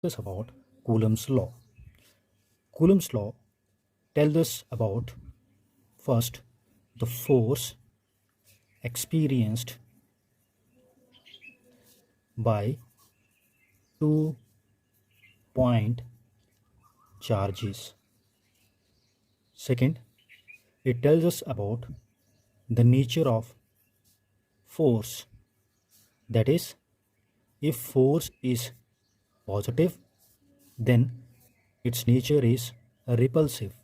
This about Coulomb's law. Coulomb's law tells us about first the force experienced by 2 point charges. Second, it tells us about the nature of force. That is, if force is positive, then its nature is repulsive.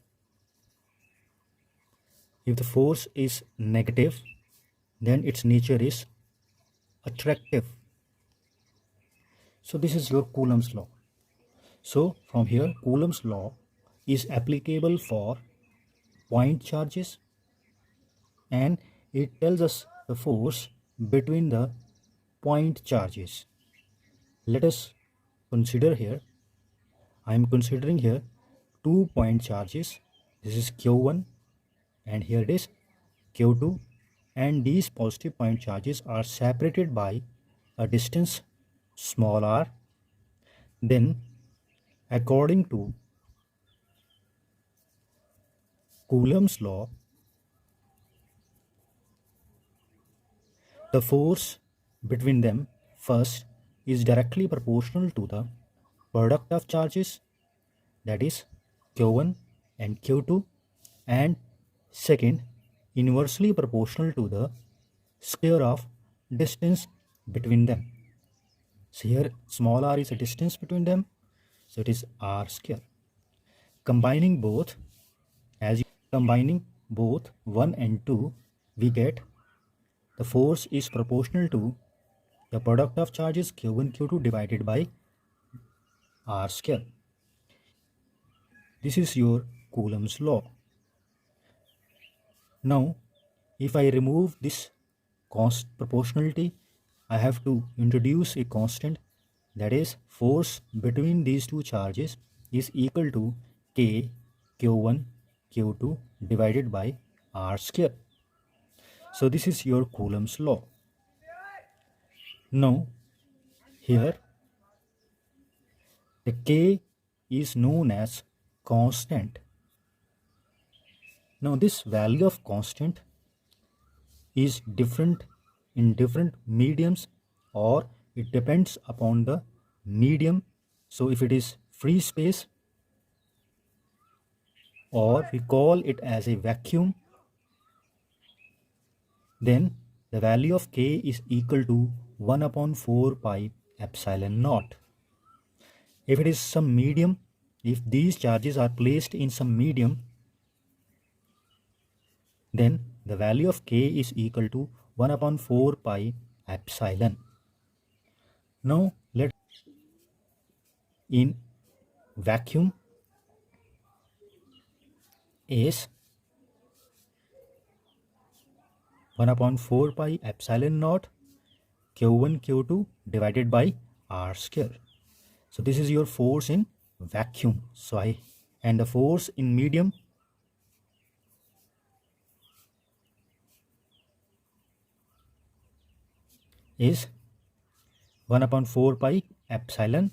If the force is negative, then its nature is attractive. So this is your Coulomb's law. So from here, Coulomb's law is applicable for point charges, and it tells us the force between the point charges. Let us consider here, I am considering here 2 point charges. This is Q1 and here it is Q2, and these positive point charges are separated by a distance small r. Then according to Coulomb's law, the force between them first is directly proportional to the product of charges, that is Q1 and Q2, and second inversely proportional to the square of distance between them. So here small r is a distance between them, so it is r square. Combining both, combining both 1 and 2, we get the force is proportional to the product of charges Q1 Q2 divided by r square. This is your Coulomb's law. Now if I remove this proportionality, I have to introduce a constant, that is force between these two charges is equal to K Q1 Q2 divided by r square. So this is your Coulomb's law. Now here the K is known as constant. Now this value of constant is different in different mediums, or it depends upon the medium. So if it is free space, or we call it as a vacuum, then the value of K is equal to 1 upon 4 pi epsilon naught. If it is some medium, if these charges are placed in some medium, then the value of K is equal to 1 upon 4 pi epsilon. Now let in vacuum is 1 upon 4 pi epsilon naught Q1 Q2 divided by r square. So this is your force in vacuum. And the force in medium is 1 upon 4 pi epsilon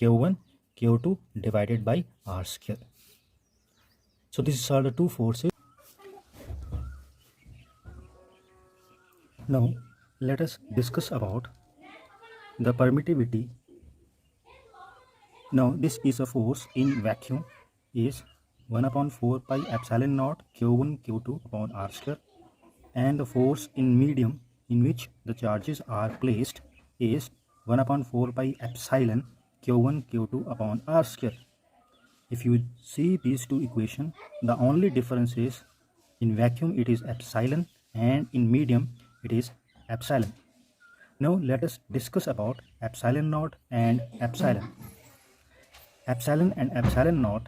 Q1 Q2 divided by r square. So these are the two forces. Now let us discuss about the permittivity. Now this is a force in vacuum is 1 upon 4 pi epsilon naught Q1 Q2 upon r square, and the force in medium in which the charges are placed is 1 upon 4 pi epsilon Q1 Q2 upon r square. If you see these two equations, the only difference is in vacuum it is epsilon and in medium it is epsilon. Now let us discuss about epsilon naught and epsilon. Epsilon and epsilon naught.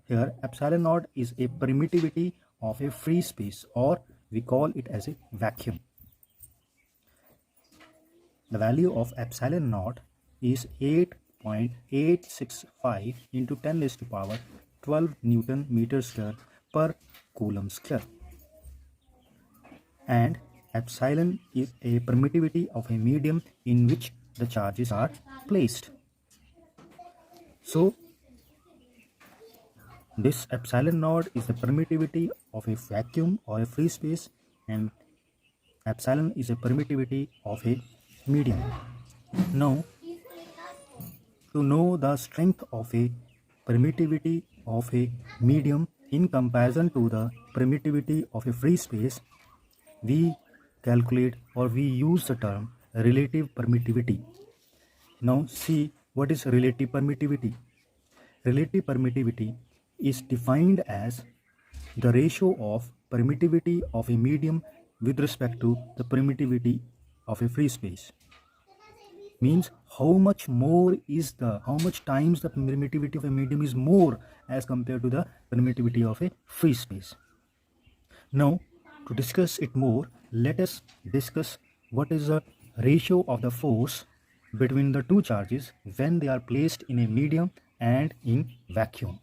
Here epsilon naught is a permittivity of a free space, or we call it as a vacuum. The value of epsilon naught is 8.865 into 10 raised to power 12 Newton meter square per Coulomb square. And epsilon is a permittivity of a medium in which the charges are placed. So this epsilon naught is the permittivity of a vacuum or a free space, and epsilon is a permittivity of a medium. Now, to know the strength of a permittivity of a medium in comparison to the permittivity of a free space, we calculate or we use the term relative permittivity. Now see what is relative permittivity. Relative permittivity is defined as the ratio of permittivity of a medium with respect to the permittivity of a free space. Means how much times the permittivity of a medium is more as compared to the permittivity of a free space. Now to discuss it more, let us discuss what is the ratio of the force between the two charges when they are placed in a medium and in vacuum.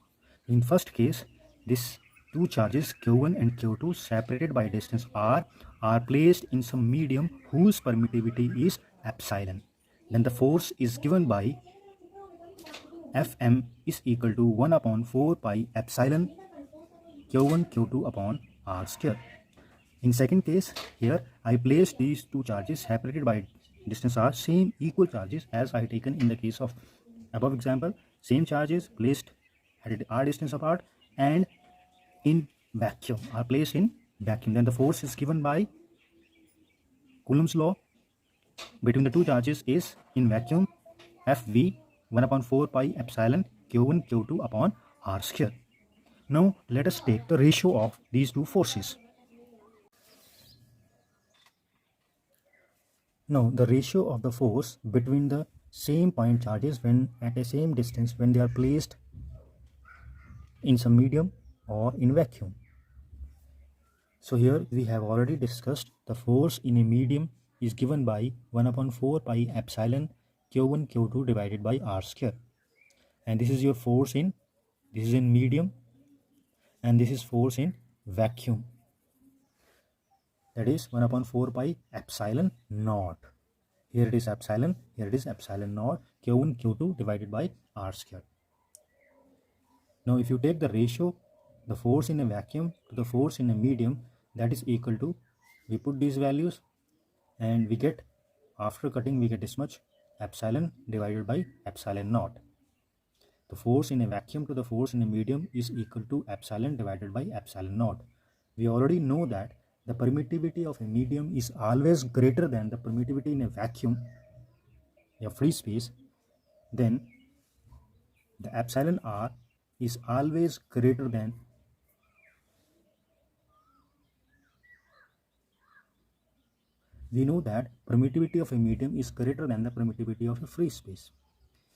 In first case, these two charges Q1 and Q2 separated by distance r are placed in some medium whose permittivity is epsilon. Then the force is given by Fm is equal to 1 upon 4 pi epsilon Q1 Q2 upon r square. In second case, here I placed these two charges separated by distance r, same equal charges as I taken in the case of above example, same charges placed at r distance apart and in vacuum are placed in vacuum. Then the force is given by Coulomb's law between the two charges is in vacuum Fv 1 upon 4 pi epsilon Q1 Q2 upon r square. Now let us take the ratio of these two forces. Now the ratio of the force between the same point charges when at a same distance when they are placed in some medium or in vacuum. So here we have already discussed the force in a medium is given by 1 upon 4 pi epsilon Q1 Q2 divided by r square. And this is your force in, this is in medium and this is force in vacuum. That is 1 upon 4 pi epsilon naught. Here it is epsilon, here it is epsilon naught Q1 Q2 divided by r square. Now if you take the ratio, the force in a vacuum to the force in a medium, that is equal to, we put these values and we get, after cutting we get this much, epsilon divided by epsilon naught. The force in a vacuum to the force in a medium is equal to epsilon divided by epsilon naught. We already know that the permittivity of a medium is always greater than the permittivity in a vacuum, a free space. Then the epsilon r is always greater than we know that permittivity of a medium is greater than the permittivity of a free space.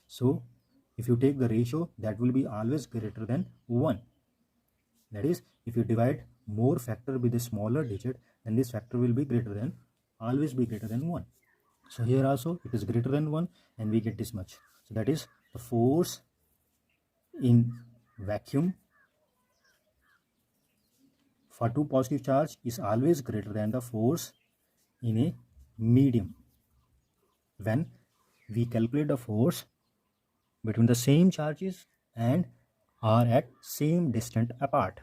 So if you take the ratio, that will be always greater than 1. That is, if you divide more factor with a smaller digit, then this factor will be greater than, always be greater than 1. So here also it is greater than 1 and we get this much. So that is the force in vacuum for two positive charge is always greater than the force in a medium when we calculate the force between the same charges and are at same distance apart.